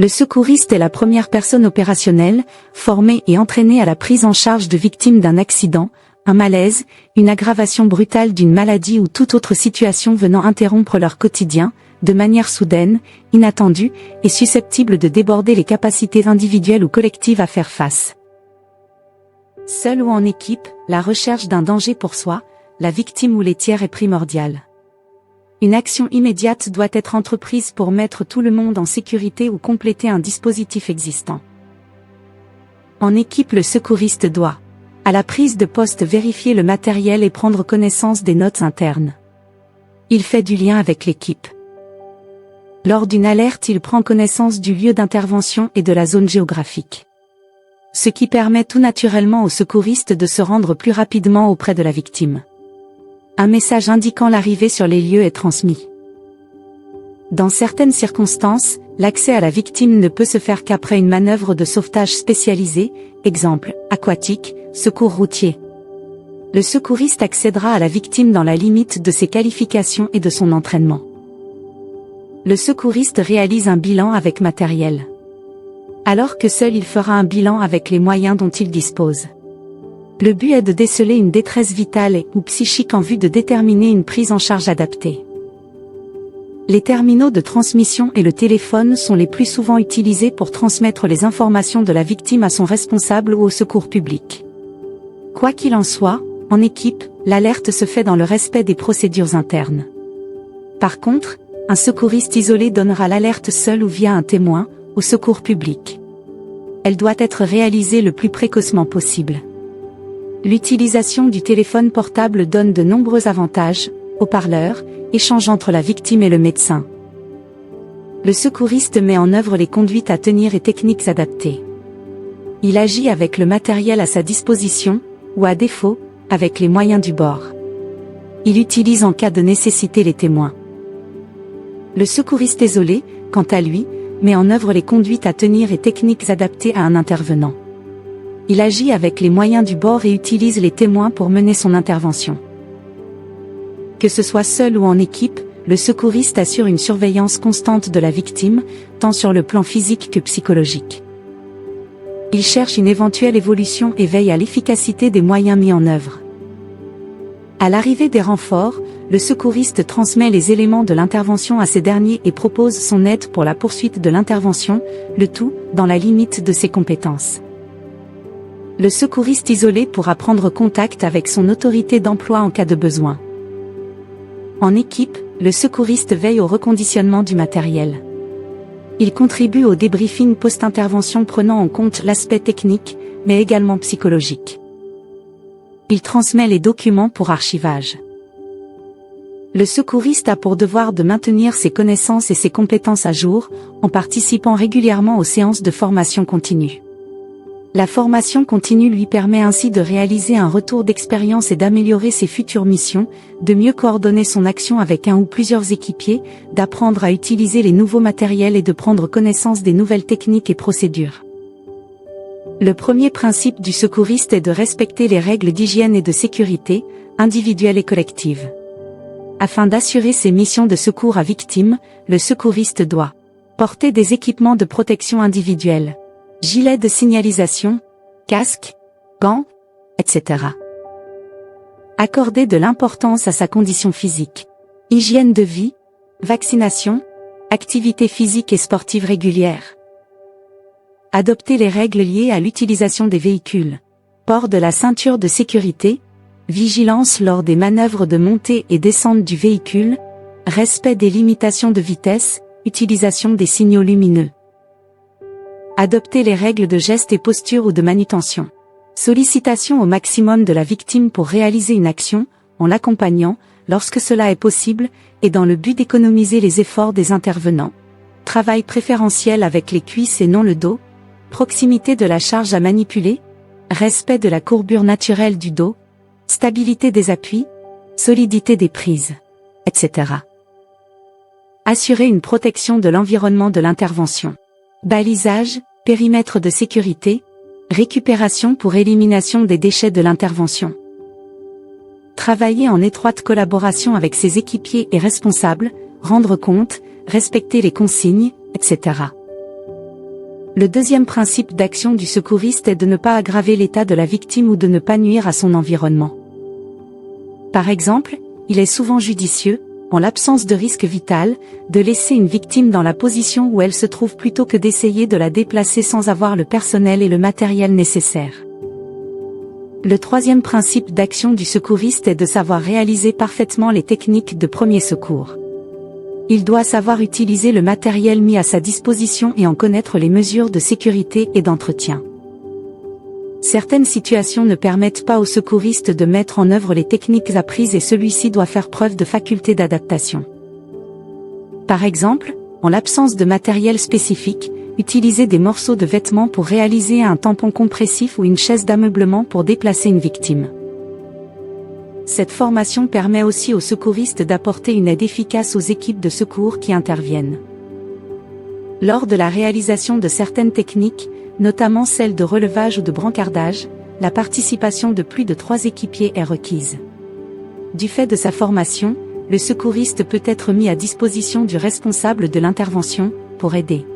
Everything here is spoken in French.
Le secouriste est la première personne opérationnelle, formée et entraînée à la prise en charge de victimes d'un accident, un malaise, une aggravation brutale d'une maladie ou toute autre situation venant interrompre leur quotidien, de manière soudaine, inattendue, et susceptible de déborder les capacités individuelles ou collectives à faire face. Seul ou en équipe, la recherche d'un danger pour soi, la victime ou les tiers est primordiale. Une action immédiate doit être entreprise pour mettre tout le monde en sécurité ou compléter un dispositif existant. En équipe, le secouriste doit, à la prise de poste, vérifier le matériel et prendre connaissance des notes internes. Il fait du lien avec l'équipe. Lors d'une alerte, il prend connaissance du lieu d'intervention et de la zone géographique. Ce qui permet tout naturellement au secouriste de se rendre plus rapidement auprès de la victime. Un message indiquant l'arrivée sur les lieux est transmis. Dans certaines circonstances, l'accès à la victime ne peut se faire qu'après une manœuvre de sauvetage spécialisée, exemple, aquatique, secours routier. Le secouriste accédera à la victime dans la limite de ses qualifications et de son entraînement. Le secouriste réalise un bilan avec matériel. Alors que seul il fera un bilan avec les moyens dont il dispose. Le but est de déceler une détresse vitale ou psychique en vue de déterminer une prise en charge adaptée. Les terminaux de transmission et le téléphone sont les plus souvent utilisés pour transmettre les informations de la victime à son responsable ou au secours public. Quoi qu'il en soit, en équipe, l'alerte se fait dans le respect des procédures internes. Par contre, un secouriste isolé donnera l'alerte seul ou via un témoin, au secours public. Elle doit être réalisée le plus précocement possible. L'utilisation du téléphone portable donne de nombreux avantages, haut-parleur, échange entre la victime et le médecin. Le secouriste met en œuvre les conduites à tenir et techniques adaptées. Il agit avec le matériel à sa disposition, ou à défaut, avec les moyens du bord. Il utilise en cas de nécessité les témoins. Le secouriste isolé, quant à lui, met en œuvre les conduites à tenir et techniques adaptées à un intervenant. Il agit avec les moyens du bord et utilise les témoins pour mener son intervention. Que ce soit seul ou en équipe, le secouriste assure une surveillance constante de la victime, tant sur le plan physique que psychologique. Il cherche une éventuelle évolution et veille à l'efficacité des moyens mis en œuvre. À l'arrivée des renforts, le secouriste transmet les éléments de l'intervention à ces derniers et propose son aide pour la poursuite de l'intervention, le tout dans la limite de ses compétences. Le secouriste isolé pourra prendre contact avec son autorité d'emploi en cas de besoin. En équipe, le secouriste veille au reconditionnement du matériel. Il contribue au débriefing post-intervention prenant en compte l'aspect technique, mais également psychologique. Il transmet les documents pour archivage. Le secouriste a pour devoir de maintenir ses connaissances et ses compétences à jour, en participant régulièrement aux séances de formation continue. La formation continue lui permet ainsi de réaliser un retour d'expérience et d'améliorer ses futures missions, de mieux coordonner son action avec un ou plusieurs équipiers, d'apprendre à utiliser les nouveaux matériels et de prendre connaissance des nouvelles techniques et procédures. Le premier principe du secouriste est de respecter les règles d'hygiène et de sécurité, individuelles et collectives. Afin d'assurer ses missions de secours à victimes, le secouriste doit porter des équipements de protection individuelle, gilet de signalisation, casque, gants, etc. Accorder de l'importance à sa condition physique, hygiène de vie, vaccination, activité physique et sportive régulière. Adopter les règles liées à l'utilisation des véhicules, port de la ceinture de sécurité, vigilance lors des manœuvres de montée et descente du véhicule, respect des limitations de vitesse, utilisation des signaux lumineux. Adopter les règles de geste et posture ou de manutention. Sollicitation au maximum de la victime pour réaliser une action, en l'accompagnant, lorsque cela est possible, et dans le but d'économiser les efforts des intervenants. Travail préférentiel avec les cuisses et non le dos. Proximité de la charge à manipuler. Respect de la courbure naturelle du dos. Stabilité des appuis. Solidité des prises, etc. Assurer une protection de l'environnement de l'intervention. Balisage, périmètre de sécurité, récupération pour élimination des déchets de l'intervention. Travailler en étroite collaboration avec ses équipiers et responsables, rendre compte, respecter les consignes, etc. Le deuxième principe d'action du secouriste est de ne pas aggraver l'état de la victime ou de ne pas nuire à son environnement. Par exemple, il est souvent judicieux, en l'absence de risque vital, de laisser une victime dans la position où elle se trouve plutôt que d'essayer de la déplacer sans avoir le personnel et le matériel nécessaires. Le troisième principe d'action du secouriste est de savoir réaliser parfaitement les techniques de premier secours. Il doit savoir utiliser le matériel mis à sa disposition et en connaître les mesures de sécurité et d'entretien. Certaines situations ne permettent pas au secouriste de mettre en œuvre les techniques apprises et celui-ci doit faire preuve de faculté d'adaptation. Par exemple, en l'absence de matériel spécifique, utiliser des morceaux de vêtements pour réaliser un tampon compressif ou une chaise d'ameublement pour déplacer une victime. Cette formation permet aussi aux secouristes d'apporter une aide efficace aux équipes de secours qui interviennent. Lors de la réalisation de certaines techniques, notamment celles de relevage ou de brancardage, la participation de plus de 3 équipiers est requise. Du fait de sa formation, le secouriste peut être mis à disposition du responsable de l'intervention, pour aider.